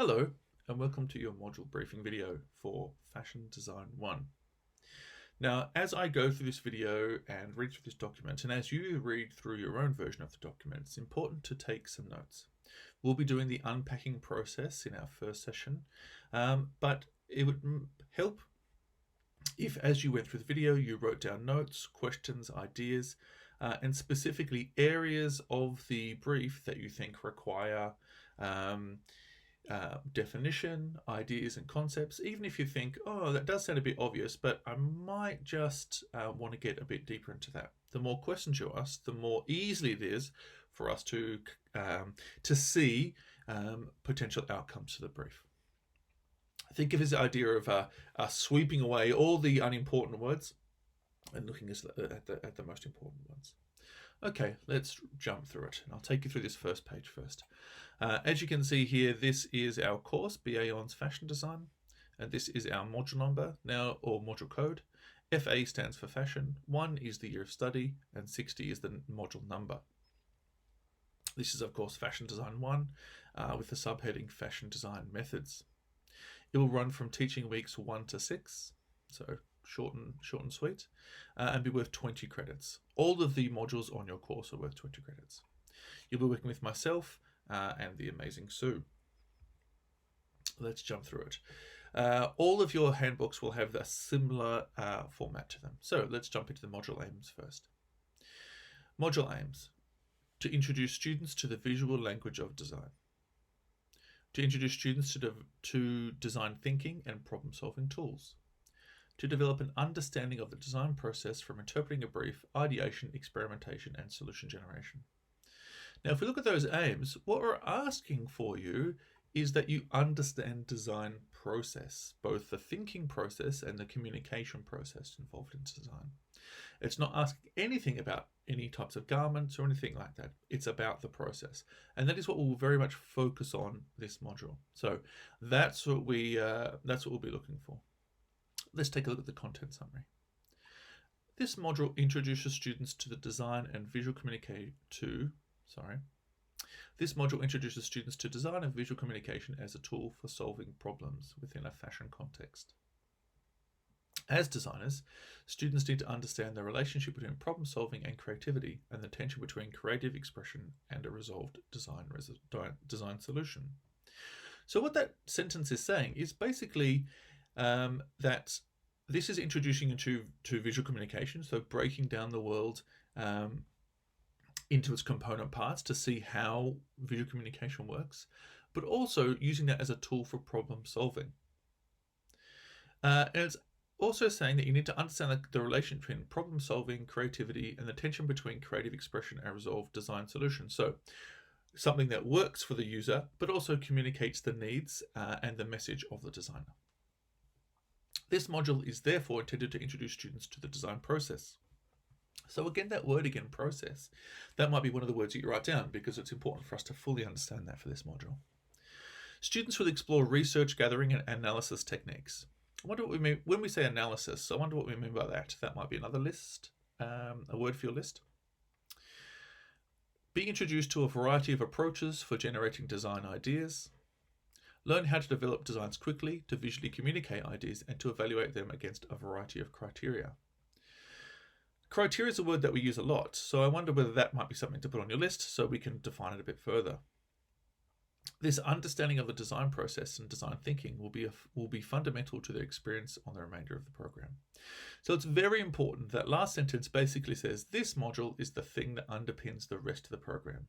Hello, and welcome to your module briefing video for Fashion Design 1. Now, as I go through this video and read through this document, and as you read through your own version of the document, it's important to take some notes. We'll be doing the unpacking process in our first session, but it would help if, as you went through the video, you wrote down notes, questions, ideas, and specifically areas of the brief that you think require definition, ideas, and concepts, even if you think, oh, that does sound a bit obvious, but I might just want to get a bit deeper into that. The more questions you ask, the more easily it is for us to see potential outcomes to the brief. Think of this idea of sweeping away all the unimportant words and looking at the most important ones. Okay, let's jump through it. And I'll take you through this first page first. As you can see here, this is our course, BA Hons Fashion Design, and this is our module number now, or module code. FA stands for fashion, 1 is the year of study, and 60 is the module number. This is, of course, Fashion Design 1 with the subheading Fashion Design Methods. It will run from teaching weeks 1 to 6, so short and sweet, and be worth 20 credits. All of the modules on your course are worth 20 credits. You'll be working with myself and the amazing Sue. Let's jump through it. All of your handbooks will have a similar format to them. So let's jump into the module aims first. Module aims: to introduce students to the visual language of design, to introduce students to design thinking and problem-solving tools, to develop an understanding of the design process from interpreting a brief, ideation, experimentation, and solution generation. Now, if we look at those aims, what we're asking for you is that you understand design process, both the thinking process and the communication process involved in design. It's not asking anything about any types of garments or anything like that. It's about the process. And that is what we'll very much focus on this module. So that's what we'll be looking for. Let's take a look at the content summary. This module introduces students to the design and visual communication This module introduces students to design and visual communication as a tool for solving problems within a fashion context. As designers, students need to understand the relationship between problem solving and creativity, and the tension between creative expression and a resolved design solution. So what that sentence is saying is basically that this is introducing into visual communication, so breaking down the world into its component parts to see how visual communication works, but also using that as a tool for problem solving. And it's also saying that you need to understand the relation between problem solving, creativity, and the tension between creative expression and resolved design solution. So something that works for the user, but also communicates the needs and the message of the designer. This module is therefore intended to introduce students to the design process. So again, that word again, process, that might be one of the words that you write down because it's important for us to fully understand that for this module. Students will explore research, gathering, and analysis techniques. I wonder what we mean when we say analysis. I wonder what we mean by that. That might be another list, a word for your list. Being introduced to a variety of approaches for generating design ideas. Learn how to develop designs quickly, to visually communicate ideas, and to evaluate them against a variety of criteria. Criteria is a word that we use a lot, so I wonder whether that might be something to put on your list so we can define it a bit further. This understanding of the design process and design thinking will be fundamental to their experience on the remainder of the program. So it's very important. That last sentence basically says this module is the thing that underpins the rest of the program.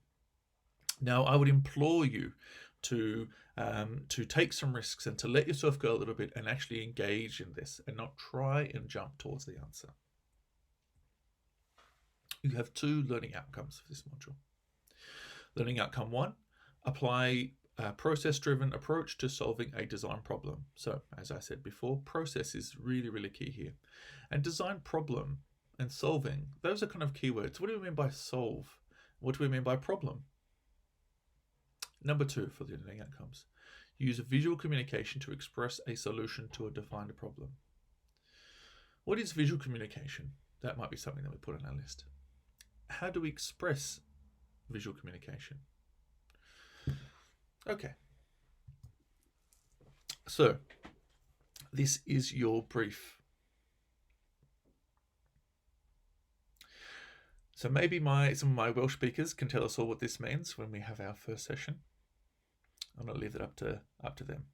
Now, I would implore you to take some risks and to let yourself go a little bit and actually engage in this and not try and jump towards the answer. You have 2 learning outcomes for this module. Learning outcome 1, apply a process-driven approach to solving a design problem. So, as I said before, process is really, really key here. And design problem and solving, those are kind of keywords. What do we mean by solve? What do we mean by problem? Number 2 for the learning outcomes. Use visual communication to express a solution to a defined problem. What is visual communication? That might be something that we put on our list. How do we express visual communication? Okay. So this is your brief. So maybe some of my Welsh speakers can tell us all what this means when we have our first session. I'm going to leave it up to them.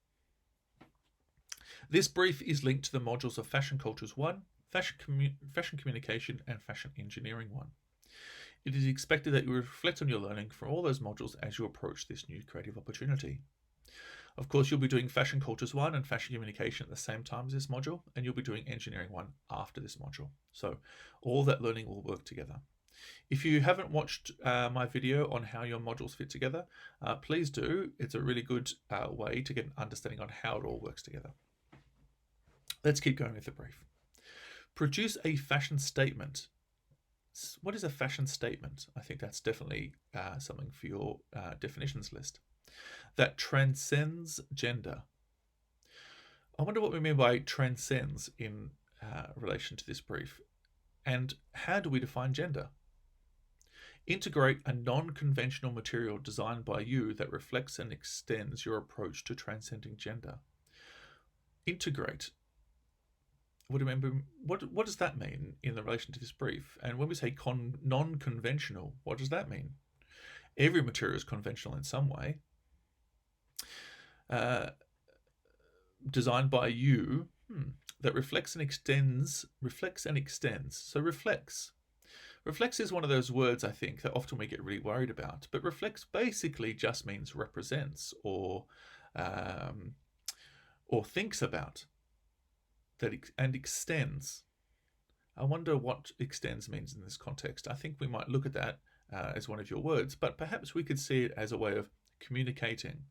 This brief is linked to the modules of Fashion Cultures 1, Fashion Communication, and Fashion Engineering 1. It is expected that you reflect on your learning from all those modules as you approach this new creative opportunity. Of course, you'll be doing Fashion Cultures 1 and Fashion Communication at the same time as this module, and you'll be doing Engineering 1 after this module. So all that learning will work together. If you haven't watched my video on how your modules fit together, please do. It's a really good way to get an understanding on how it all works together. Let's keep going with the brief. Produce a fashion statement. What is a fashion statement? I think that's definitely something for your definitions list. That transcends gender. I wonder what we mean by transcends in relation to this brief. And how do we define gender? Integrate a non-conventional material designed by you that reflects and extends your approach to transcending gender. Integrate. What does that mean in relation to this brief? And when we say non-conventional, what does that mean? Every material is conventional in some way. Designed by you that reflects and extends. So reflects. Reflects is one of those words, I think, that often we get really worried about. But reflects basically just means represents or thinks about. And extends. I wonder what extends means in this context. I think we might look at that as one of your words, but perhaps we could see it as a way of communicating.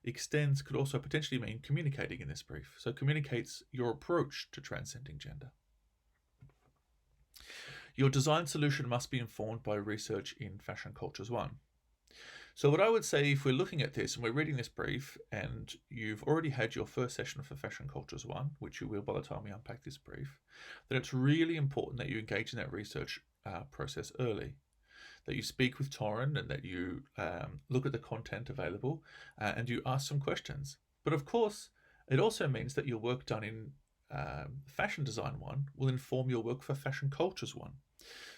Extends could also potentially mean communicating in this brief. So communicates your approach to transcending gender. Your design solution must be informed by research in Fashion Cultures 1. So what I would say, if we're looking at this and we're reading this brief and you've already had your first session for Fashion Cultures 1, which you will by the time we unpack this brief, then it's really important that you engage in that research process early, that you speak with Torrin and that you look at the content available and you ask some questions. But of course, it also means that your work done in Fashion Design 1 will inform your work for Fashion Cultures 1.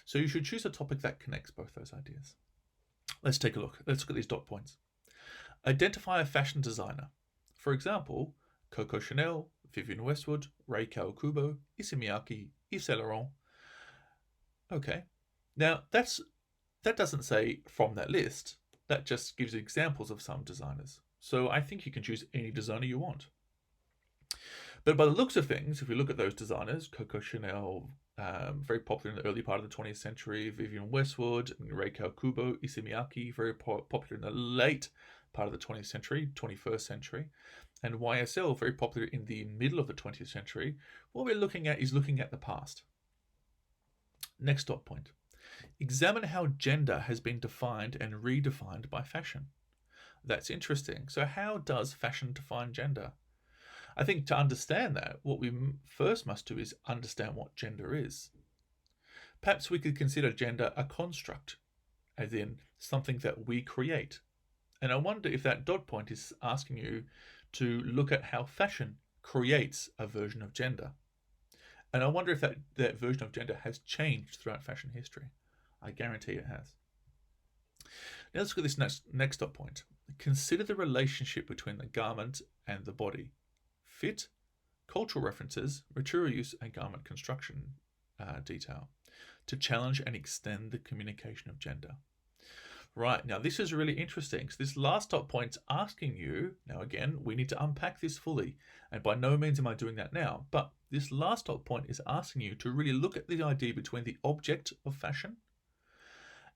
So you should choose a topic that connects both those ideas. Let's take a look. Let's look at these dot points. Identify a fashion designer. For example, Coco Chanel, Vivienne Westwood, Rei Kawakubo, Issey Miyake, Yves Saint Laurent. Okay. Now, that doesn't say from that list. That just gives examples of some designers. So I think you can choose any designer you want. But by the looks of things, if we look at those designers, Coco Chanel, very popular in the early part of the 20th century, Vivienne Westwood, Rei Kawakubo, Issey Miyake, very popular in the late part of the 20th century, 21st century, and YSL, very popular in the middle of the 20th century. What we're looking at is looking at the past. Next dot point. Examine how gender has been defined and redefined by fashion. That's interesting. So how does fashion define gender? I think to understand that, what we first must do is understand what gender is. Perhaps we could consider gender a construct, as in something that we create. And I wonder if that dot point is asking you to look at how fashion creates a version of gender. And I wonder if that version of gender has changed throughout fashion history. I guarantee it has. Now let's look at this next dot point. Consider the relationship between the garment and the body. Fit, cultural references, material use, and garment construction detail to challenge and extend the communication of gender. Right, now this is really interesting. So this last dot point's asking you, now again, we need to unpack this fully, and by no means am I doing that now, but this last dot point is asking you to really look at the idea between the object of fashion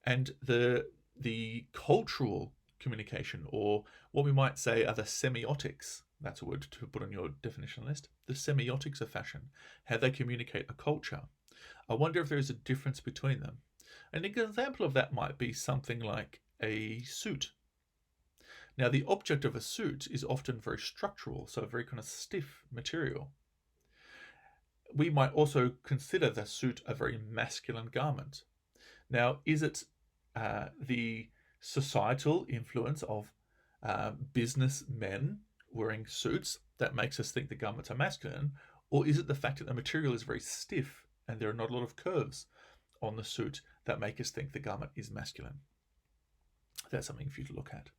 and the cultural communication, or what we might say are the semiotics. That's a word to put on your definition list. The semiotics of fashion, how they communicate a culture. I wonder if there is a difference between them. An example of that might be something like a suit. Now, the object of a suit is often very structural, so a very kind of stiff material. We might also consider the suit a very masculine garment. Now, is it the societal influence of businessmen wearing suits that makes us think the garments are masculine, or is it the fact that the material is very stiff and there are not a lot of curves on the suit that make us think the garment is masculine? That's something for you to look at.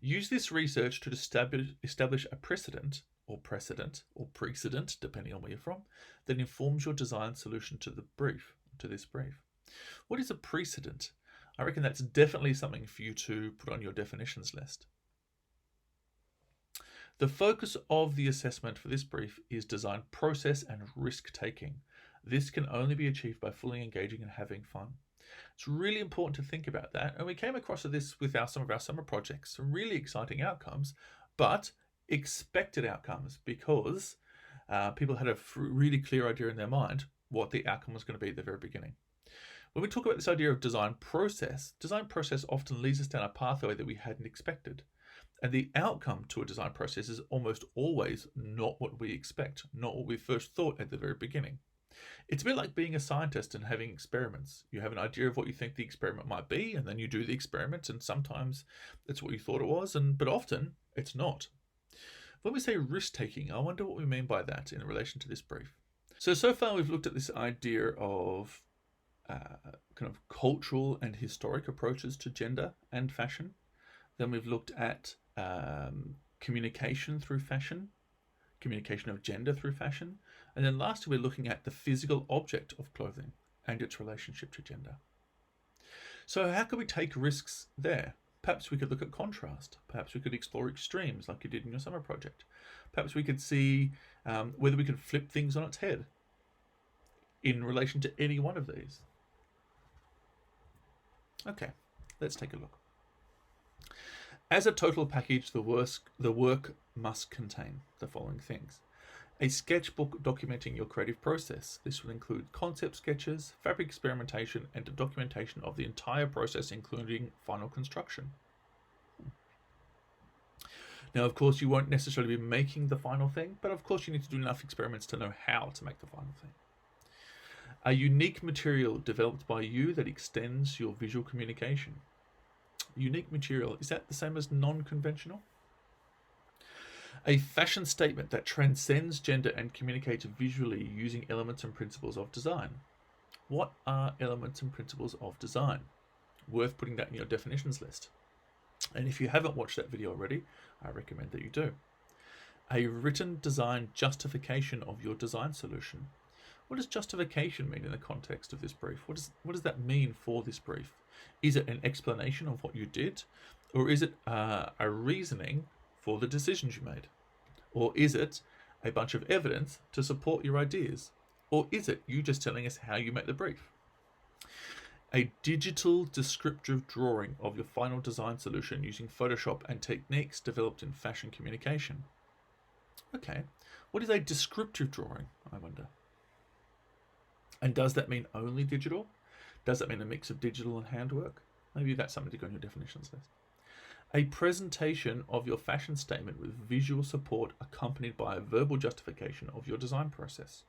Use this research to establish a precedent, depending on where you're from, that informs your design solution to this brief. What is a precedent? I reckon that's definitely something for you to put on your definitions list. The focus of the assessment for this brief is design process and risk taking. This can only be achieved by fully engaging and having fun. It's really important to think about that. And we came across this with some of our summer projects, some really exciting outcomes, but expected outcomes, because people had a really clear idea in their mind what the outcome was going to be at the very beginning. When we talk about this idea of design process often leads us down a pathway that we hadn't expected. And the outcome to a design process is almost always not what we expect, not what we first thought at the very beginning. It's a bit like being a scientist and having experiments. You have an idea of what you think the experiment might be, and then you do the experiment, and sometimes it's what you thought it was, but often it's not. When we say risk-taking, I wonder what we mean by that in relation to this brief. So far we've looked at this idea of kind of cultural and historic approaches to gender and fashion. Then we've looked at communication through fashion, communication of gender through fashion. And then lastly, we're looking at the physical object of clothing and its relationship to gender. So how can we take risks there? Perhaps we could look at contrast. Perhaps we could explore extremes like you did in your summer project. Perhaps we could see whether we could flip things on its head in relation to any one of these. Okay, let's take a look. As a total package, the work must contain the following things. A sketchbook documenting your creative process. This will include concept sketches, fabric experimentation, and a documentation of the entire process, including final construction. Now, of course, you won't necessarily be making the final thing, but of course you need to do enough experiments to know how to make the final thing. A unique material developed by you that extends your visual communication. Unique material, is that the same as non-conventional? A fashion statement that transcends gender and communicates visually using elements and principles of design. What are elements and principles of design? Worth putting that in your definitions list. And if you haven't watched that video already, I recommend that you do. A written design justification of your design solution. What does justification mean in the context of this brief? What does that mean for this brief? Is it an explanation of what you did? Or is it a reasoning for the decisions you made? Or is it a bunch of evidence to support your ideas? Or is it you just telling us how you make the brief? A digital descriptive drawing of your final design solution using Photoshop and techniques developed in fashion communication. Okay, what is a descriptive drawing, I wonder? And does that mean only digital? Does that mean a mix of digital and handwork? Maybe that's something to go on your definitions list. A presentation of your fashion statement with visual support accompanied by a verbal justification of your design process.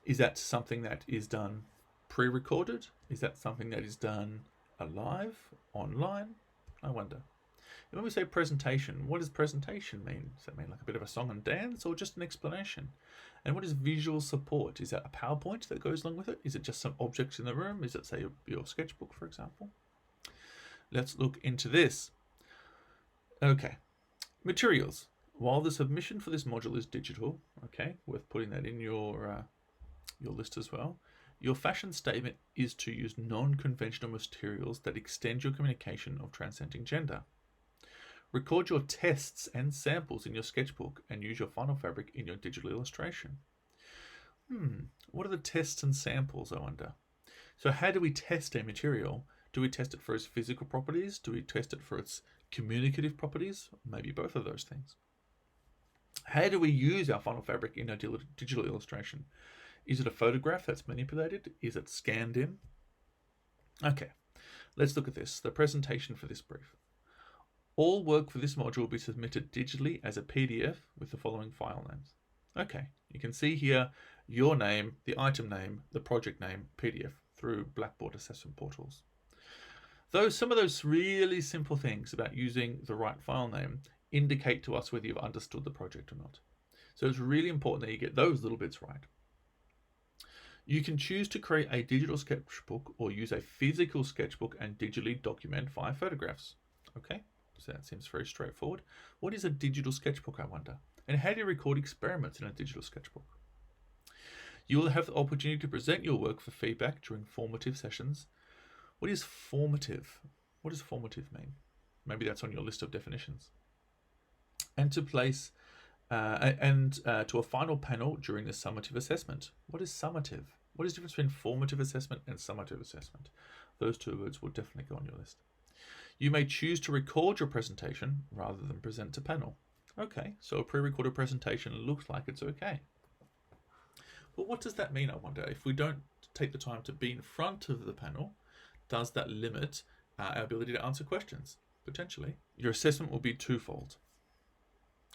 Is that something that is done pre-recorded? Is that something that is done live, online? I wonder. And when we say presentation, what does presentation mean? Does that mean like a bit of a song and dance, or just an explanation? And what is visual support? Is that a PowerPoint that goes along with it? Is it just some objects in the room? Is it, say, your sketchbook, for example? Let's look into this. Okay, materials. While the submission for this module is digital, okay, worth putting that in your list as well, your fashion statement is to use non-conventional materials that extend your communication of transcending gender. Record your tests and samples in your sketchbook and use your final fabric in your digital illustration. What are the tests and samples, I wonder? So how do we test a material? Do we test it for its physical properties? Do we test it for its communicative properties? Maybe both of those things. How do we use our final fabric in our digital illustration? Is it a photograph that's manipulated? Is it scanned in? Okay, let's look at this, the presentation for this brief. All work for this module will be submitted digitally as a PDF with the following file names. Okay, you can see here your name, the item name, the project name, PDF through Blackboard assessment portals. Some of those really simple things about using the right file name indicate to us whether you've understood the project or not. So it's really important that you get those little bits right. You can choose to create a digital sketchbook or use a physical sketchbook and digitally document via photographs. Okay, so that seems very straightforward. What is a digital sketchbook, I wonder? And how do you record experiments in a digital sketchbook? You will have the opportunity to present your work for feedback during formative sessions. What is formative? What does formative mean? Maybe that's on your list of definitions. And to place to a final panel during the summative assessment. What is summative? What is the difference between formative assessment and summative assessment? Those two words will definitely go on your list. You may choose to record your presentation rather than present to panel. Okay, so a pre-recorded presentation looks like it's okay. But what does that mean, I wonder? If we don't take the time to be in front of the panel, does that limit our ability to answer questions? Potentially. Your assessment will be twofold.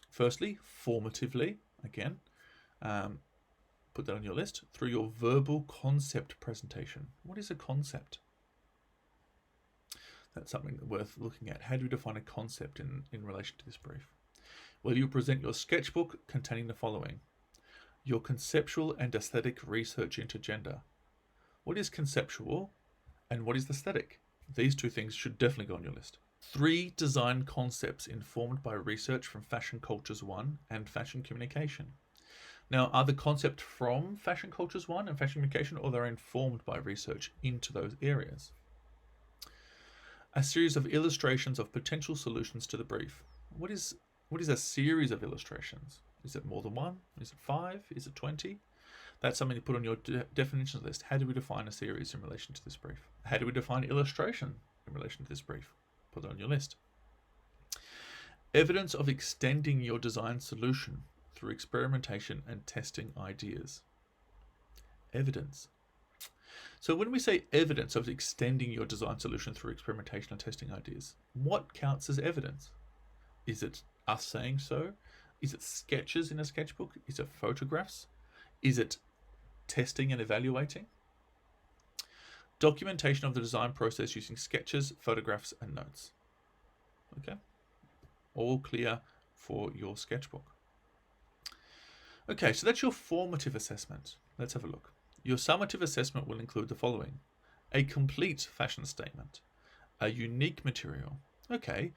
Firstly, formatively, again, put that on your list, through your verbal concept presentation. What is a concept? That's something worth looking at. How do you define a concept in relation to this brief? Well, you present your sketchbook containing the following. Your conceptual and aesthetic research into gender. What is conceptual and what is aesthetic? These two things should definitely go on your list. 3 design concepts informed by research from Fashion Cultures 1 and Fashion Communication. Now, are the concepts from Fashion Cultures 1 and Fashion Communication, or they're informed by research into those areas? A series of illustrations of potential solutions to the brief. What is a series of illustrations? Is it more than one? Is it 5? Is it 20? That's something to put on your definitions list. How do we define a series in relation to this brief? How do we define illustration in relation to this brief? Put it on your list. Evidence of extending your design solution through experimentation and testing ideas. Evidence. So when we say evidence of extending your design solution through experimentation and testing ideas, what counts as evidence? Is it us saying so? Is it sketches in a sketchbook? Is it photographs? Is it testing and evaluating? Documentation of the design process using sketches, photographs, and notes. Okay, all clear for your sketchbook. Okay, so that's your formative assessment. Let's have a look. Your summative assessment will include the following. A complete fashion statement. A unique material. Okay,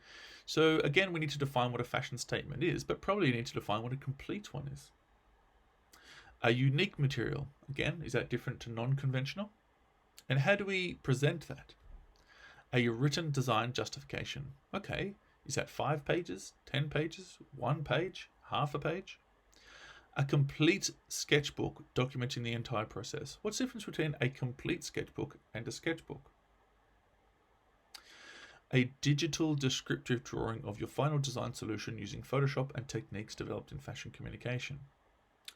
so again, we need to define what a fashion statement is, but probably need to define what a complete one is. A unique material. Again, is that different to non-conventional? And how do we present that? A written design justification. Okay, is that 5 pages, 10 pages, 1 page, half a page? A complete sketchbook documenting the entire process. What's the difference between a complete sketchbook and a sketchbook? A digital descriptive drawing of your final design solution using Photoshop and techniques developed in fashion communication.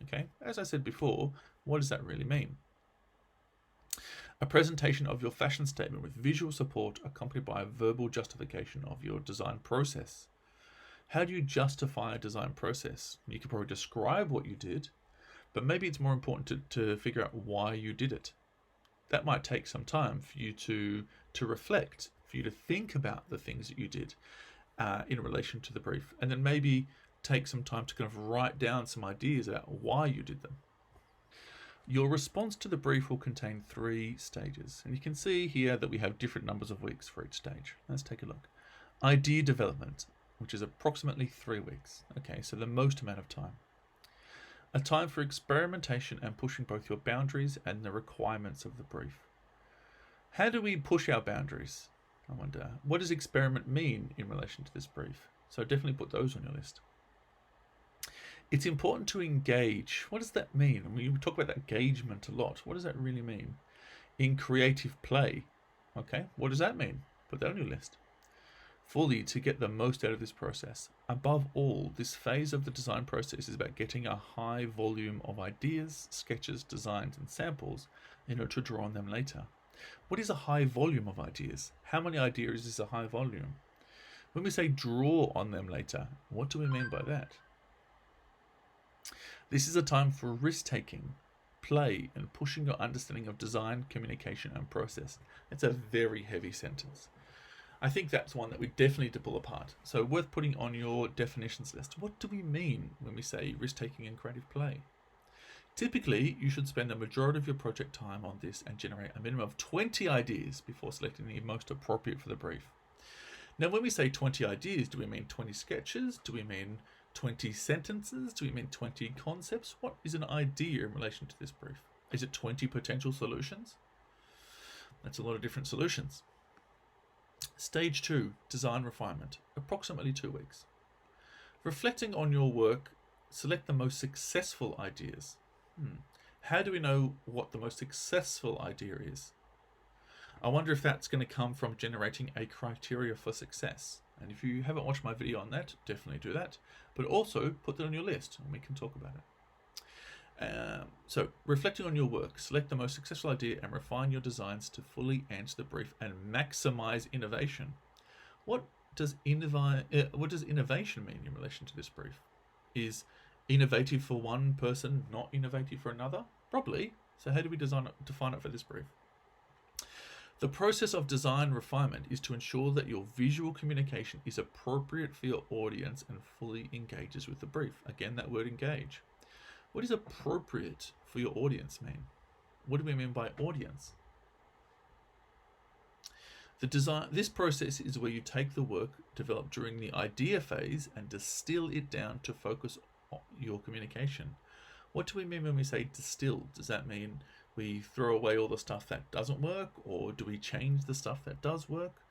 Okay, as I said before, what does that really mean? A presentation of your fashion statement with visual support accompanied by a verbal justification of your design process. How do you justify a design process? You could probably describe what you did, but maybe it's more important to figure out why you did it. That might take some time for you to reflect, for you to think about the things that you did in relation to the brief, and then maybe take some time to kind of write down some ideas about why you did them. Your response to the brief will contain 3 stages, and you can see here that we have different numbers of weeks for each stage. Let's take a look. Idea development, which is approximately 3 weeks. Okay, so the most amount of time. A time for experimentation and pushing both your boundaries and the requirements of the brief. How do we push our boundaries? I wonder. What does experiment mean in relation to this brief? So definitely put those on your list. It's important to engage. What does that mean? I mean, we talk about engagement a lot. What does that really mean? In creative play. Okay, what does that mean? Put that on your list. Fully to get the most out of this process. Above all, this phase of the design process is about getting a high volume of ideas, sketches, designs, and samples in order to draw on them later. What is a high volume of ideas? How many ideas is a high volume? When we say draw on them later, what do we mean by that? This is a time for risk-taking, play, and pushing your understanding of design, communication, and process. It's a very heavy sentence. I think that's one that we definitely need to pull apart. So worth putting on your definitions list. What do we mean when we say risk-taking and creative play? Typically, you should spend a majority of your project time on this and generate a minimum of 20 ideas before selecting the most appropriate for the brief. Now, when we say 20 ideas, do we mean 20 sketches? Do we mean 20 sentences? Do we mean 20 concepts? What is an idea in relation to this brief? Is it 20 potential solutions? That's a lot of different solutions. Stage 2, design refinement, approximately 2 weeks. Reflecting on your work, select the most successful ideas. How do we know what the most successful idea is? I wonder if that's going to come from generating a criteria for success. And if you haven't watched my video on that, definitely do that. But also put that on your list and we can talk about it. So reflecting on your work, select the most successful idea and refine your designs to fully answer the brief and maximize innovation. What does innovation mean in relation to this brief? Is innovative for one person not innovative for another? Probably. So how do we define it for this brief? The process of design refinement is to ensure that your visual communication is appropriate for your audience and fully engages with the brief. Again, that word engage. What does appropriate for your audience mean? What do we mean by audience? This process is where you take the work developed during the idea phase and distill it down to focus on your communication. What do we mean when we say distill? Does that mean we throw away all the stuff that doesn't work, or do we change the stuff that does work?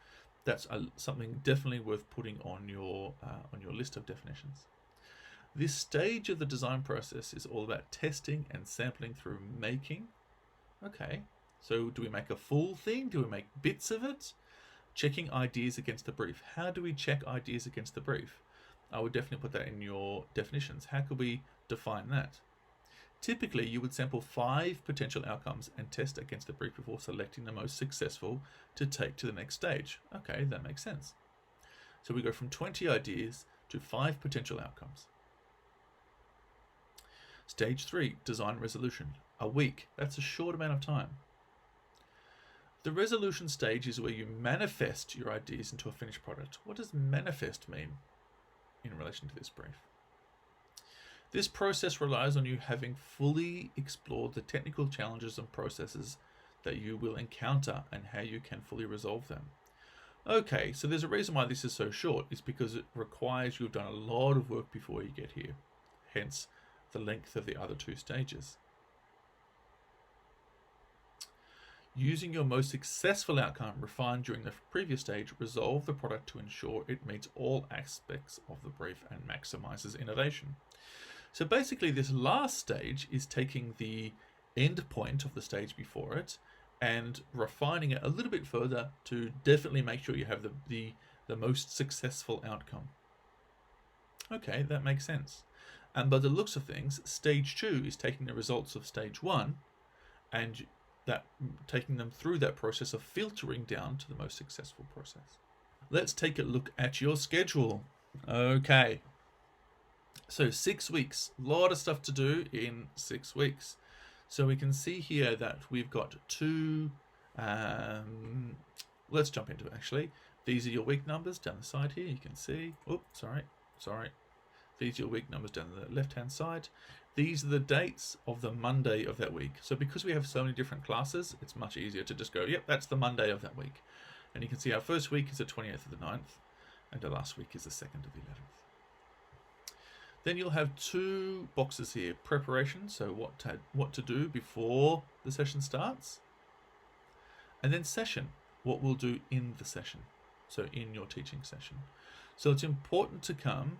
That's something definitely worth putting on your list of definitions. This stage of the design process is all about testing and sampling through making. Okay, so do we make a full thing? Do we make bits of it? Checking ideas against the brief. How do we check ideas against the brief? I would definitely put that in your definitions. How could we define that? Typically, you would sample 5 potential outcomes and test against the brief before selecting the most successful to take to the next stage. Okay, that makes sense. So we go from 20 ideas to 5 potential outcomes. Stage 3, design resolution. A week. That's a short amount of time. The resolution stage is where you manifest your ideas into a finished product. What does manifest mean in relation to this brief? This process relies on you having fully explored the technical challenges and processes that you will encounter and how you can fully resolve them. Okay, so there's a reason why this is so short. It's because it requires you've done a lot of work before you get here. Hence, the length of the other 2 stages. Using your most successful outcome refined during the previous stage, resolve the product to ensure it meets all aspects of the brief and maximizes innovation. So basically this last stage is taking the end point of the stage before it and refining it a little bit further to definitely make sure you have the most successful outcome. Okay, that makes sense. And by the looks of things, stage 2 is taking the results of stage 1 and taking them through that process of filtering down to the most successful process. Let's take a look at your schedule. Okay, so 6 weeks, a lot of stuff to do in 6 weeks. So we can see here that we've got 2, let's jump into it actually. These are your week numbers down the side here, you can see, sorry. These are your week numbers down the left-hand side. These are the dates of the Monday of that week. So because we have so many different classes, it's much easier to just go, yep, that's the Monday of that week. And you can see our first week is the 28th of the 9th, and the last week is the 2nd of the 11th. Then you'll have 2 boxes here, preparation, so what to do before the session starts, and then session, what we'll do in the session, so in your teaching session. So it's important to come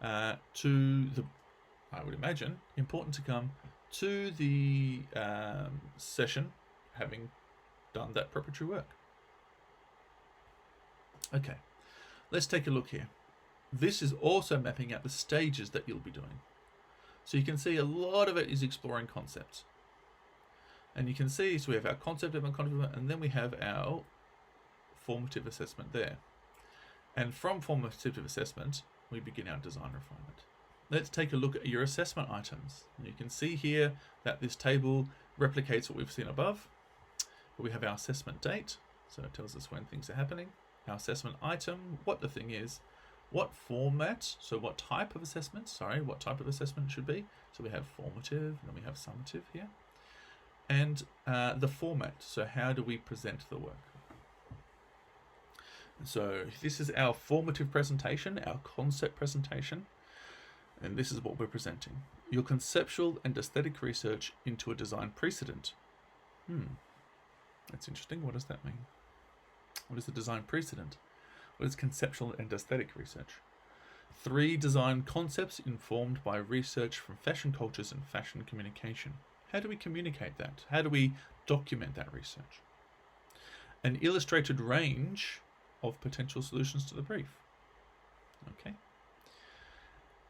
I would imagine, important to come to the session having done that preparatory work. Okay, let's take a look here. This is also mapping out the stages that you'll be doing. So you can see a lot of it is exploring concepts. And you can see, so we have our concept and then we have our formative assessment there. And from formative assessment, we begin our design refinement. Let's take a look at your assessment items. You can see here that this table replicates what we've seen above. We have our assessment date, So it tells us when things are happening. Our assessment item, what the thing is, what format, so what type of assessment, what type of assessment it should be. So we have formative, and then we have summative here. And the format, so how do we present the work? So this is our formative presentation, our concept presentation, and this is what we're presenting. Your conceptual and aesthetic research into a design precedent. That's interesting. What does that mean? What is the design precedent? What is conceptual and aesthetic research? 3 design concepts informed by research from fashion cultures and fashion communication. How do we communicate that? How do we document that research? An illustrated range of potential solutions to the brief. Okay.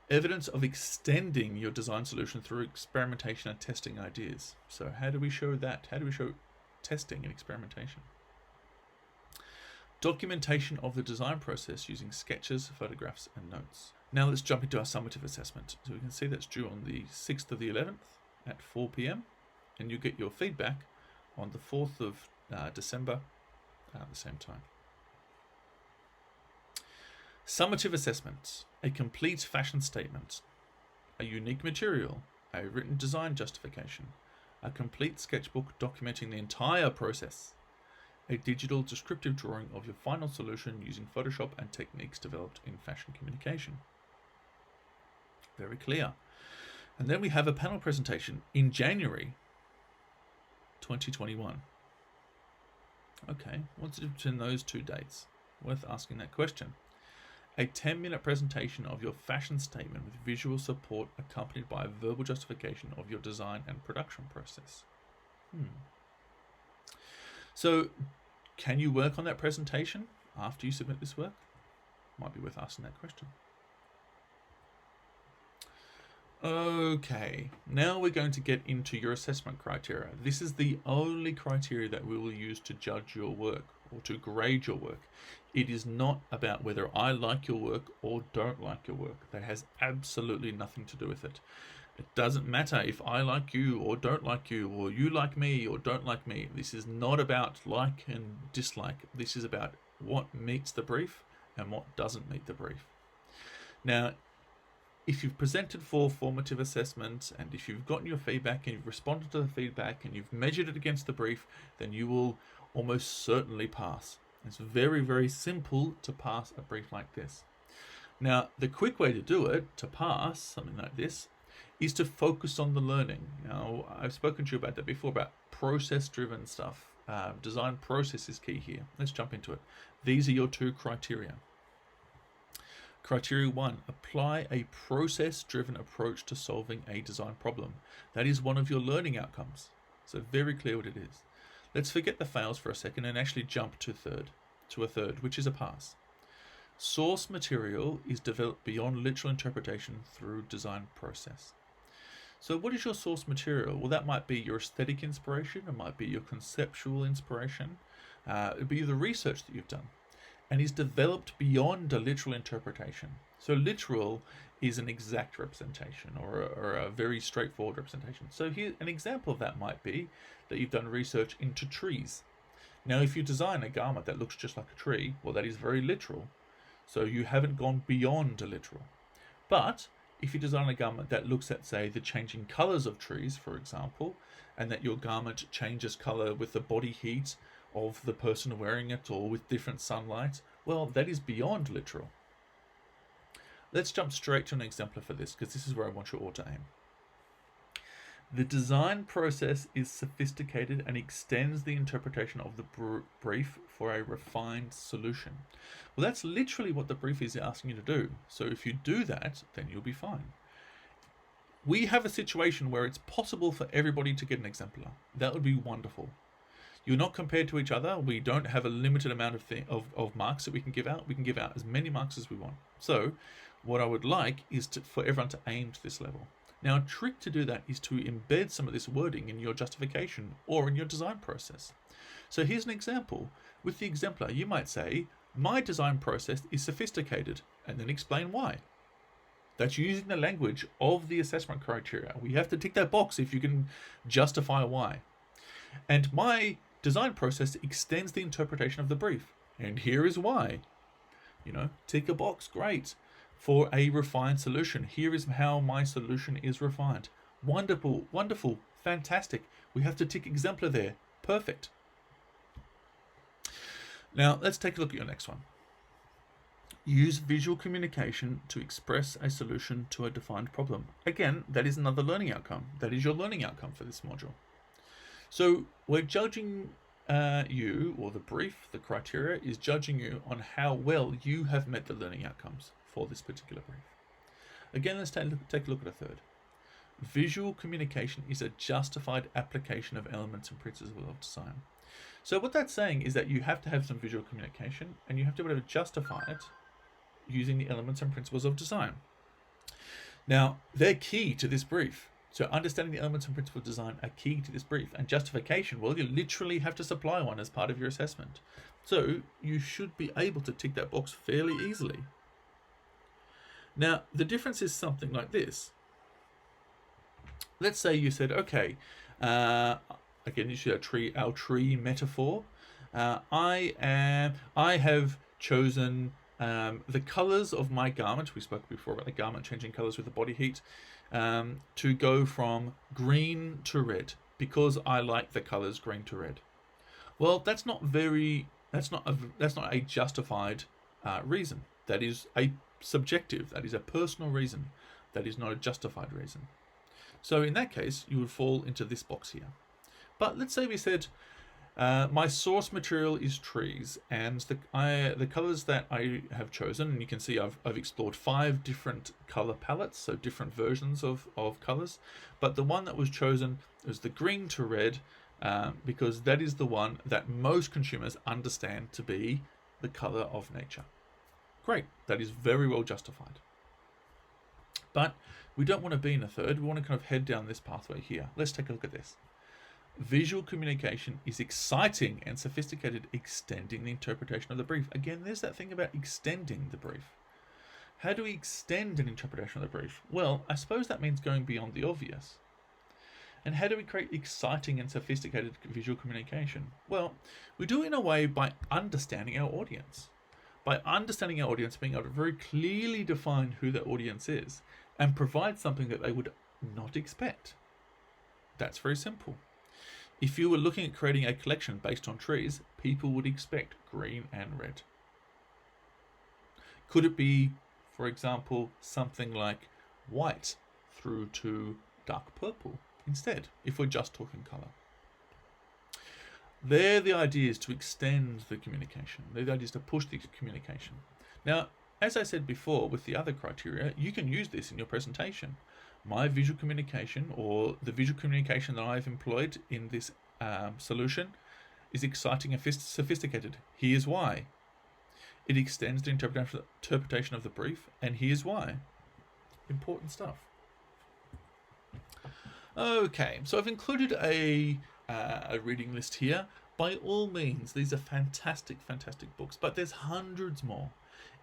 Evidence of extending your design solution through experimentation and testing ideas. So how do we show that? How do we show testing and experimentation? Documentation of the design process using sketches, photographs, and notes. Now let's jump into our summative assessment. So we can see that's due on the 6th of the 11th at 4 p.m. and you get your feedback on the 4th of December at the same time. Summative assessments, a complete fashion statement, a unique material, a written design justification, a complete sketchbook documenting the entire process, a digital descriptive drawing of your final solution using Photoshop and techniques developed in fashion communication. Very clear. And then we have a panel presentation in January 2021. Okay, what's the difference between those two dates? Worth asking that question. A 10-minute presentation of your fashion statement with visual support accompanied by a verbal justification of your design and production process. So, can you work on that presentation after you submit this work? Might be worth asking that question. Okay, now we're going to get into your assessment criteria. This is the only criteria that we will use to judge your work or to grade your work. It is not about whether I like your work or don't like your work. That has absolutely nothing to do with it. It doesn't matter if I like you or don't like you, or you like me or don't like me. This is not about like and dislike. This is about what meets the brief and what doesn't meet the brief. Now, if you've presented for formative assessment and if you've gotten your feedback and you've responded to the feedback and you've measured it against the brief, then you will almost certainly pass. It's very, very simple to pass a brief like this. Now, the quick way to do it, to pass something like this, is to focus on the learning. Now, I've spoken to you about that before, about process-driven stuff. Design process is key here. Let's jump into it. These are your 2 criteria. Criteria 1, apply a process-driven approach to solving a design problem. That is one of your learning outcomes. So very clear what it is. Let's forget the fails for a second and actually jump to a third, which is a pass. Source material is developed beyond literal interpretation through design process. So what is your source material? Well, that might be your aesthetic inspiration, it might be your conceptual inspiration, it would be the research that you've done, and is developed beyond a literal interpretation. So literal is an exact representation or a very straightforward representation. So here, an example of that might be that you've done research into trees. Now, if you design a garment that looks just like a tree, well, that is very literal. So you haven't gone beyond a literal. But if you design a garment that looks at, say, the changing colors of trees, for example, and that your garment changes color with the body heat of the person wearing it or with different sunlight, well, that is beyond literal. Let's jump straight to an example for this, because this is where I want you all to aim. The design process is sophisticated and extends the interpretation of the brief for a refined solution. Well, that's literally what the brief is asking you to do. So if you do that, then you'll be fine. We have a situation where it's possible for everybody to get an exemplar. That would be wonderful. You're not compared to each other. We don't have a limited amount of marks that we can give out. We can give out as many marks as we want. So what I would like is for everyone to aim to this level. Now, a trick to do that is to embed some of this wording in your justification or in your design process. So here's an example. With the exemplar, you might say, my design process is sophisticated, and then explain why. That's using the language of the assessment criteria. We have to tick that box if you can justify why. And my design process extends the interpretation of the brief. And here is why. Tick a box, great. For a refined solution, here is how my solution is refined. Wonderful, wonderful, fantastic. We have to tick exemplar there. Perfect. Now, let's take a look at your next one. Use visual communication to express a solution to a defined problem. Again, that is another learning outcome. That is your learning outcome for this module. So we're judging you, or the brief, the criteria, is judging you on how well you have met the learning outcomes for this particular brief. Again, let's take a look at a third. Visual communication is a justified application of elements and principles of design. So what that's saying is that you have to have some visual communication, and you have to be able to justify it using the elements and principles of design. Now, they're key to this brief. So understanding the elements and principles of design are key to this brief. And justification, well, you literally have to supply one as part of your assessment. So you should be able to tick that box fairly easily. Now, the difference is something like this. Let's say you said, okay, again, you should our tree metaphor. I have chosen the colors of my garment. We spoke before about the garment changing colors with the body heat. To go from green to red because I like the colors green to red. Well, that's not a justified reason. That is a subjective. That is a personal reason. That is not a justified reason. So in that case, you would fall into this box here. But let's say we said my source material is trees, and the colors that I have chosen, and you can see I've explored 5 different color palettes, so different versions of colors, but the one that was chosen was the green to red, because that is the one that most consumers understand to be the color of nature. Great, that is very well justified. But we don't want to be in a third, we want to kind of head down this pathway here. Let's take a look at this. Visual communication is exciting and sophisticated, extending the interpretation of the brief. Again, there's that thing about extending the brief. How do we extend an interpretation of the brief? Well, I suppose that means going beyond the obvious. And how do we create exciting and sophisticated visual communication? Well, we do it in a way by understanding our audience. By understanding our audience, being able to very clearly define who the audience is and provide something that they would not expect. That's very simple. If you were looking at creating a collection based on trees, people would expect green and red. Could it be, for example, something like white through to dark purple instead, if we're just talking color? They're the ideas to extend the communication. They're the ideas to push the communication. Now, as I said before, with the other criteria, you can use this in your presentation. My visual communication, or the visual communication that I've employed in this solution, is exciting and sophisticated. Here's why. It extends the interpretation of the brief, and here's why. Important stuff. Okay, so I've included a reading list here. By all means, these are fantastic, fantastic books, but there's hundreds more.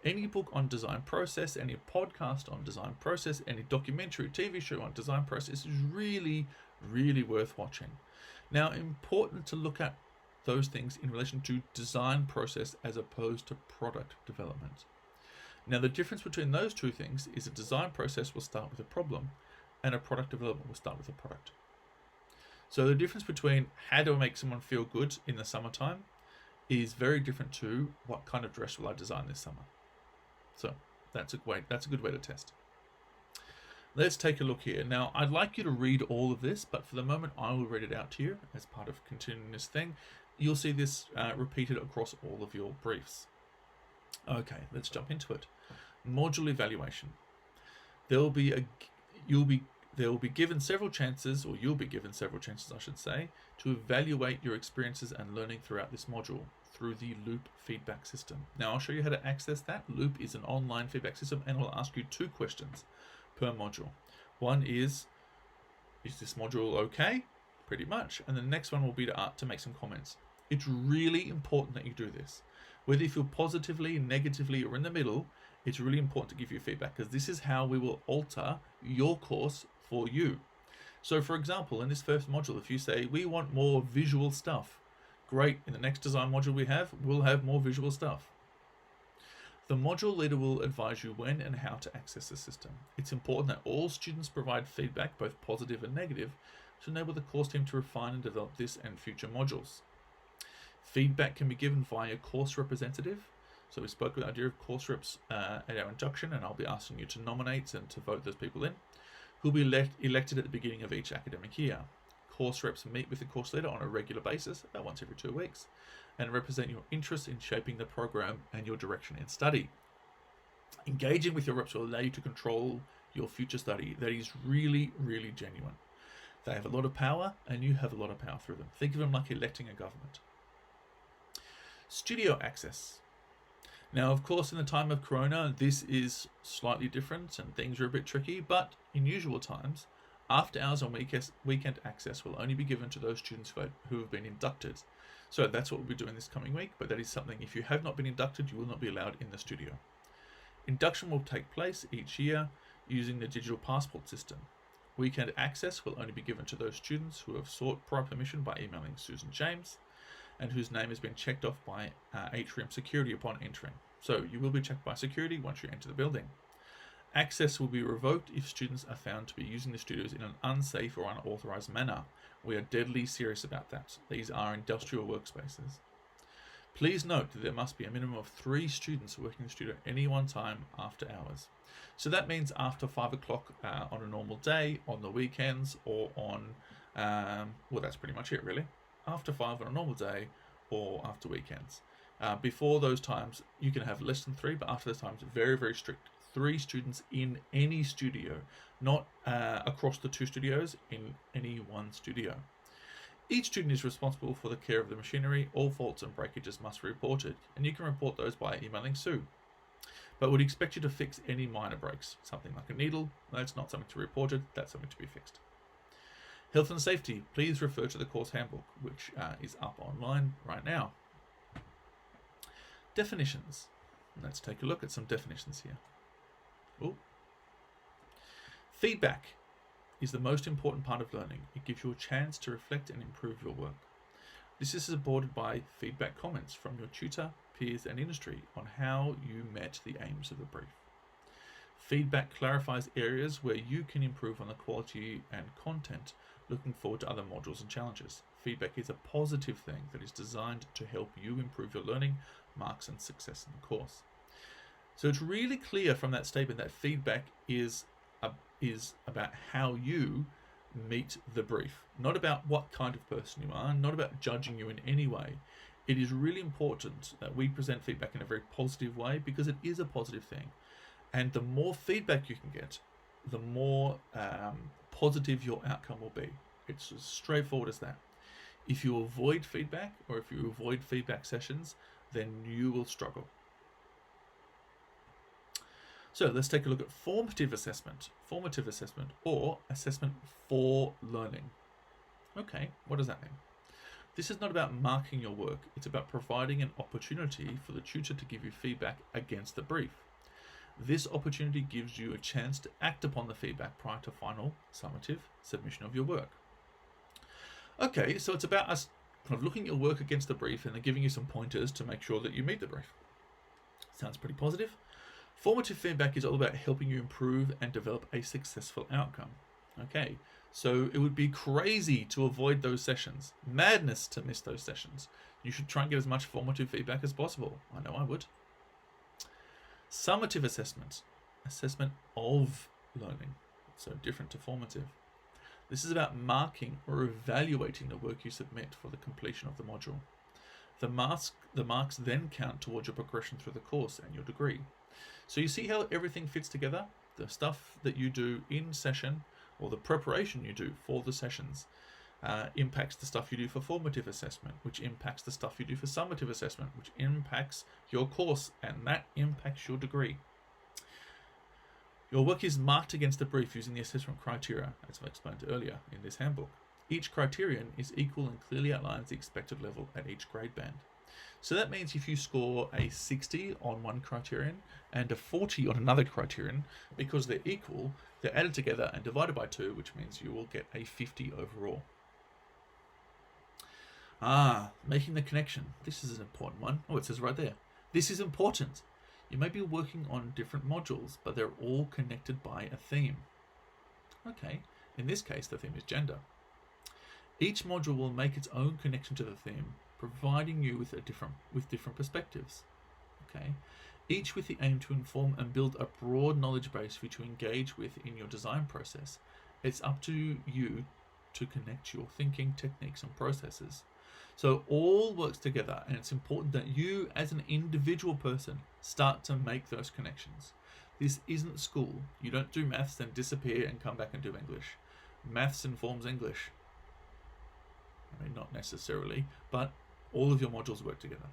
Any book on design process, any podcast on design process, any documentary, TV show on design process is really, really worth watching. Now, important to look at those things in relation to design process as opposed to product development. Now, the difference between those two things is a design process will start with a problem and a product development will start with a product. So the difference between how do I make someone feel good in the summertime is very different to what kind of dress will I design this summer. So that's a good way to test. Let's take a look here. Now, I'd like you to read all of this, but for the moment, I will read it out to you as part of continuing this thing. You'll see this repeated across all of your briefs. Okay, let's jump into it. Module evaluation. You'll be given several chances, or you'll be given several chances, I should say, to evaluate your experiences and learning throughout this module through the Loop feedback system. Now, I'll show you how to access that. Loop is an online feedback system, and I'll ask you 2 questions per module. One is this module okay? Pretty much. And the next one will be to make some comments. It's really important that you do this. Whether you feel positively, negatively, or in the middle, it's really important to give you feedback, because this is how we will alter your course for you. So, for example, in this first module, if you say, we want more visual stuff, Great, in the next design module we'll have more visual stuff. The module leader will advise you when and how to access the system. It's important that all students provide feedback, both positive and negative, to enable the course team to refine and develop this and future modules. Feedback can be given via your course representative. So we spoke about the idea of course reps at our induction, and I'll be asking you to nominate and to vote those people in, who'll be elected at the beginning of each academic year. Course reps meet with the course leader on a regular basis, about once every 2 weeks, and represent your interest in shaping the program and your direction in study. Engaging with your reps will allow you to control your future study. That is really, really genuine. They have a lot of power, and you have a lot of power through them. Think of them like electing a government. Studio access. Now, of course, in the time of Corona, this is slightly different and things are a bit tricky, but in usual times, after hours and weekend access will only be given to those students who have been inducted. So that's what we'll be doing this coming week, but that is something, if you have not been inducted, you will not be allowed in the studio. Induction will take place each year using the digital passport system. Weekend access will only be given to those students who have sought prior permission by emailing Susan James and whose name has been checked off by atrium security upon entering. So you will be checked by security once you enter the building. Access will be revoked if students are found to be using the studios in an unsafe or unauthorized manner. We are deadly serious about that. These are industrial workspaces. Please note that there must be a minimum of 3 students working in the studio at any one time after hours. So that means after 5 o'clock on a normal day, on the weekends, or on, well, that's pretty much it really. After 5 on a normal day, or after weekends. Before those times, you can have less than 3, but after those times, very, very strict. 3 students in any studio, not across the 2 studios, in any one studio. Each student is responsible for the care of the machinery. All faults and breakages must be reported, and you can report those by emailing Sue. But would expect you to fix any minor breaks. Something like a needle, that's not something to be reported, that's something to be fixed. Health and safety, please refer to the course handbook, which is up online right now. Definitions. Let's take a look at some definitions here. Ooh. Feedback is the most important part of learning. It gives you a chance to reflect and improve your work. This is supported by feedback comments from your tutor, peers, and industry on how you met the aims of the brief. Feedback clarifies areas where you can improve on the quality and content, looking forward to other modules and challenges. Feedback is a positive thing that is designed to help you improve your learning, marks, and success in the course. So it's really clear from that statement that feedback is about how you meet the brief, not about what kind of person you are, not about judging you in any way. It is really important that we present feedback in a very positive way, because it is a positive thing. And the more feedback you can get, the more positive your outcome will be. It's as straightforward as that. If you avoid feedback, or if you avoid feedback sessions, then you will struggle. So let's take a look at formative assessment. Formative assessment, or assessment for learning. Okay, what does that mean? This is not about marking your work. It's about providing an opportunity for the tutor to give you feedback against the brief. This opportunity gives you a chance to act upon the feedback prior to final summative submission of your work. Okay, so it's about us kind of looking at your work against the brief and then giving you some pointers to make sure that you meet the brief. Sounds pretty positive. Formative feedback is all about helping you improve and develop a successful outcome. Okay, so it would be crazy to avoid those sessions. Madness to miss those sessions. You should try and get as much formative feedback as possible. I know I would. Summative assessment. Assessment of learning. So different to formative. This is about marking or evaluating the work you submit for the completion of the module. The marks then count towards your progression through the course and your degree. So you see how everything fits together? The stuff that you do in session, or the preparation you do for the sessions, impacts the stuff you do for formative assessment, which impacts the stuff you do for summative assessment, which impacts your course, and that impacts your degree. Your work is marked against the brief using the assessment criteria, as I explained earlier in this handbook. Each criterion is equal and clearly outlines the expected level at each grade band. So that means if you score a 60 on one criterion and a 40 on another criterion, because they're equal, they're added together and divided by 2, which means you will get a 50 overall. Making the connection. This is an important one. Oh, it says right there. This is important. You may be working on different modules, but they're all connected by a theme. Okay, in this case, the theme is gender. Each module will make its own connection to the theme, providing you with different perspectives. Okay, each with the aim to inform and build a broad knowledge base for you to engage with in your design process. It's up to you to connect your thinking, techniques, and processes. So all works together, and it's important that you as an individual person start to make those connections. This isn't school. You don't do maths and disappear and come back and do English. Maths informs English. I mean, not necessarily, but all of your modules work together.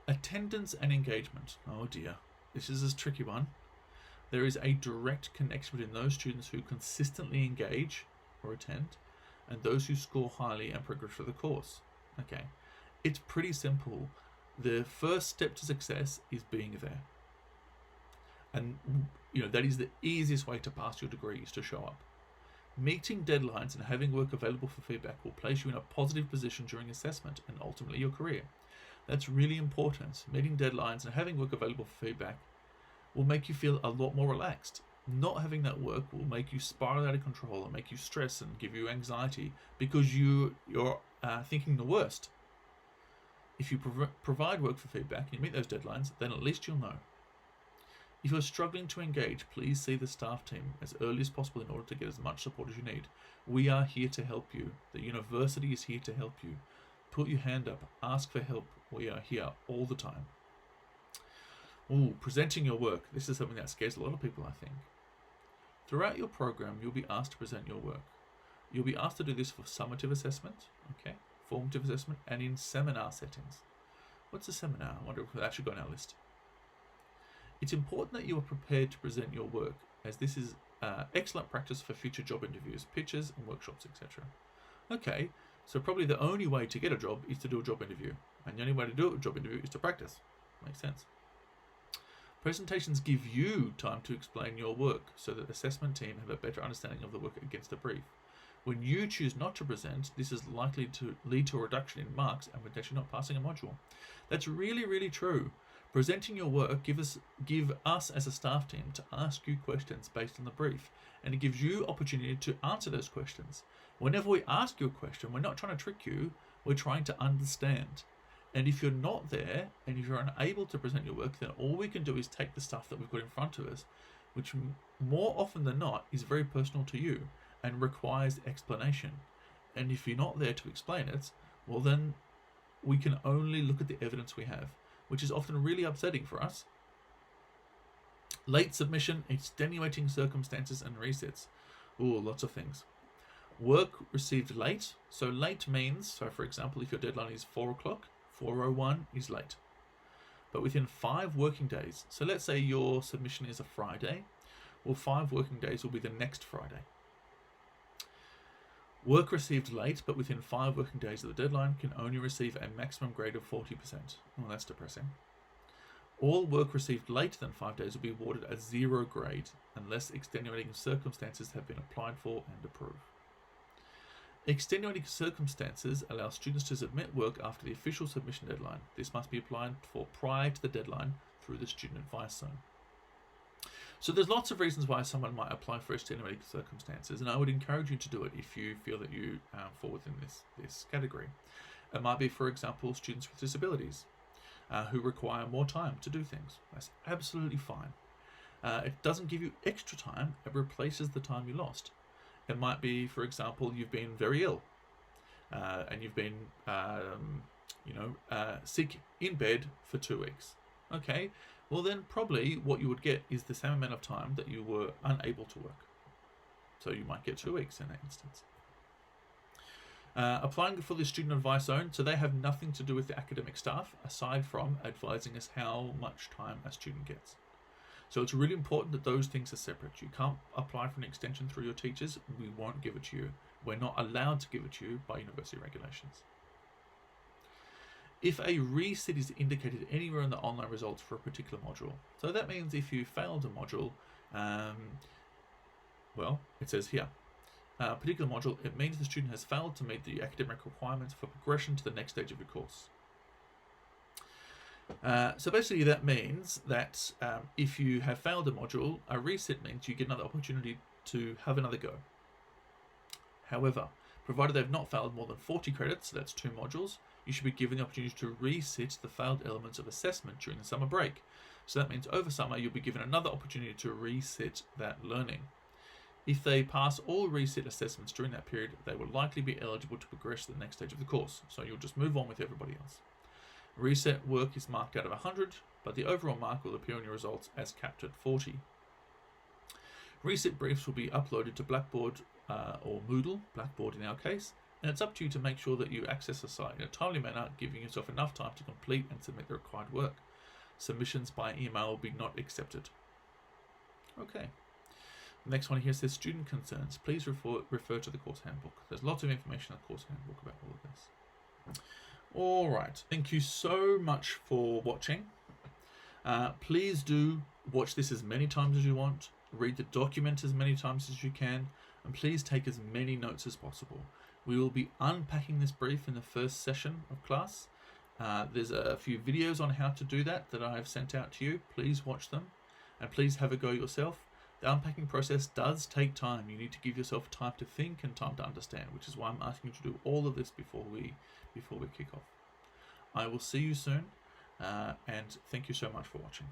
Attendance and engagement. Oh dear, this is a tricky one. There is a direct connection between those students who consistently engage or attend and those who score highly and progress through the course. Okay, it's pretty simple. The first step to success is being there. And that is the easiest way to pass your degree, is to show up. Meeting deadlines and having work available for feedback will place you in a positive position during assessment and ultimately your career. That's really important. Meeting deadlines and having work available for feedback will make you feel a lot more relaxed. Not having that work will make you spiral out of control and make you stress and give you anxiety because you're thinking the worst. If you provide work for feedback and you meet those deadlines, then at least you'll know. If you're struggling to engage, please see the staff team as early as possible in order to get as much support as you need. We are here to help you. The university is here to help you. Put your hand up, ask for help. We are here all the time. Presenting your work. This is something that scares a lot of people, I think. Throughout your program, you'll be asked to present your work. You'll be asked to do this for summative assessment, formative assessment, and in seminar settings. What's a seminar? I wonder if that should go on our list. It's important that you are prepared to present your work, as this is excellent practice for future job interviews, pitches, and workshops, etc. Okay, so probably the only way to get a job is to do a job interview, and the only way to do a job interview is to practice. Makes sense. Presentations give you time to explain your work so that the assessment team have a better understanding of the work against the brief. When you choose not to present, this is likely to lead to a reduction in marks and potentially not passing a module. That's really, really true. Presenting your work give us as a staff team to ask you questions based on the brief, and it gives you opportunity to answer those questions. Whenever we ask you a question, we're not trying to trick you, we're trying to understand. And if you're not there, and if you're unable to present your work, then all we can do is take the stuff that we've got in front of us, which more often than not is very personal to you and requires explanation. And if you're not there to explain it, well then we can only look at the evidence we have, which is often really upsetting for us. Late submission, extenuating circumstances, and resets. Lots of things. Work received late. So late means, for example, if your deadline is 4 o'clock, 4:01 is late. But within 5 working days, so let's say your submission is a Friday, well, 5 working days will be the next Friday. Work received late, but within 5 working days of the deadline, can only receive a maximum grade of 40%. Well, that's depressing. All work received later than 5 days will be awarded a 0 grade unless extenuating circumstances have been applied for and approved. Extenuating circumstances allow students to submit work after the official submission deadline. This must be applied for prior to the deadline through the student advice zone. So there's lots of reasons why someone might apply for extenuating circumstances, and I would encourage you to do it if you feel that you fall within this category. It might be, for example, students with disabilities who require more time to do things. That's absolutely fine. It doesn't give you extra time, it replaces the time you lost. It might be, for example, you've been very ill and you've been sick in bed for 2 weeks. Okay, well then probably what you would get is the same amount of time that you were unable to work. So you might get 2 weeks in that instance. Applying for the student advice zone, so they have nothing to do with the academic staff aside from advising us how much time a student gets. So it's really important that those things are separate. You can't apply for an extension through your teachers. We won't give it to you. We're not allowed to give it to you by university regulations. If a resit is indicated anywhere in the online results for a particular module, so that means if you failed a module, well, it says here, particular module, it means the student has failed to meet the academic requirements for progression to the next stage of your course. So basically that means that if you have failed a module, a reset means you get another opportunity to have another go. However, provided they've not failed more than 40 credits, so that's 2 modules, you should be given the opportunity to reset the failed elements of assessment during the summer break. So that means over summer you'll be given another opportunity to reset that learning. If they pass all reset assessments during that period, they will likely be eligible to progress to the next stage of the course. So you'll just move on with everybody else. Reset work is marked out of 100, but the overall mark will appear on your results as capped at 40. Reset briefs will be uploaded to Blackboard or Moodle, Blackboard in our case, and it's up to you to make sure that you access the site in a timely manner, giving yourself enough time to complete and submit the required work. Submissions by email will be not accepted. Okay. The next one here says student concerns. Please refer to the course handbook. There's lots of information in the course handbook about all of this. All right. Thank you so much for watching. Please do watch this as many times as you want. Read the document as many times as you can. And please take as many notes as possible. We will be unpacking this brief in the first session of class. There's a few videos on how to do that I have sent out to you. Please watch them and please have a go yourself. The unpacking process does take time. You need to give yourself time to think and time to understand, which is why I'm asking you to do all of this before we kick off. I will see you soon, and thank you so much for watching.